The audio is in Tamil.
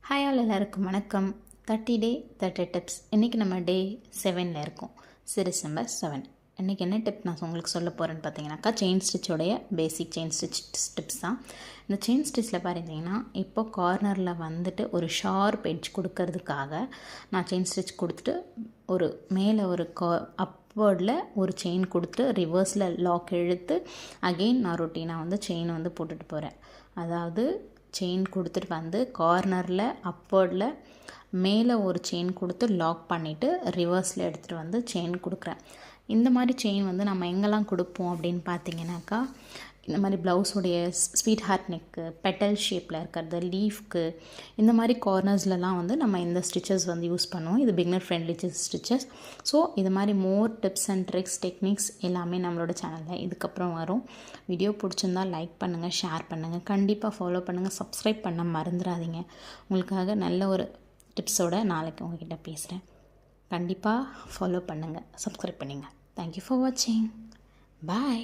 ஹாய் ஆல் எல்லாருக்கும் வணக்கம். 30 டே 30 டிப்ஸ். இன்றைக்கி நம்ம டே 7ல் இருக்கோம். Series number 7. இன்றைக்கி என்ன டிப் நான் உங்களுக்கு சொல்ல போகிறேன்னு பார்த்தீங்கன்னாக்கா, செயின் ஸ்டிச்சோடைய பேசிக் செயின் ஸ்டிச் டிப்ஸ் தான். இந்த செயின் ஸ்டிச்சில் பார்த்தீங்கன்னா, இப்போ கார்னரில் வந்துட்டு ஒரு ஷார்ப் எட்ஜ் கொடுக்கறதுக்காக நான் செயின் ஸ்டிச் கொடுத்துட்டு ஒரு மேலே ஒரு அப்வர்டில் ஒரு செயின் கொடுத்து ரிவர்ஸில் லாக் இழுத்து அகெயின் நான் ரொட்டீனாக வந்து செயின் வந்து போட்டுட்டு போகிறேன். அதாவது செயின் கொடுத்துட்டு வந்து கார்னரில் அப்வர்டில் மேலே ஒரு செயின் கொடுத்து லாக் பண்ணிவிட்டு ரிவர்ஸில் எடுத்துகிட்டு வந்து செயின் கொடுக்குறேன். இந்த மாதிரி செயின் வந்து நம்ம எங்கெல்லாம் கொடுப்போம் அப்படின்னு பார்த்தீங்கன்னாக்கா, இந்த மாதிரி ப்ளவுஸுடைய ஸ்வீட் ஹார்ட் நெக்கு, பெட்டல் ஷேப்பில் இருக்கிறது, லீஃப்க்கு, இந்த மாதிரி கார்னர்ஸ்லலாம் வந்து நம்ம இந்த ஸ்டிச்சஸ் வந்து யூஸ் பண்ணுவோம். இது பிகினர் ஃப்ரெண்ட்லி ஸ்டிச்சஸ். ஸோ இது மாதிரி மோர் டிப்ஸ் அண்ட் ட்ரிக்ஸ், டெக்னிக்ஸ் எல்லாமே நம்மளோட சேனலில் இதுக்கப்புறம் வரும். வீடியோ பிடிச்சிருந்தால் லைக் பண்ணுங்கள், ஷேர் பண்ணுங்கள், கண்டிப்பாக ஃபாலோ பண்ணுங்கள், சப்ஸ்கிரைப் பண்ண மறந்துடாதீங்க. உங்களுக்காக நல்ல ஒரு டிப்ஸோடு நாளைக்கு உங்கள்கிட்ட பேசுகிறேன். கண்டிப்பாக ஃபாலோ பண்ணுங்கள், சப்ஸ்கிரைப் பண்ணுங்கள். தேங்க்யூ ஃபார் வாட்சிங். பாய்.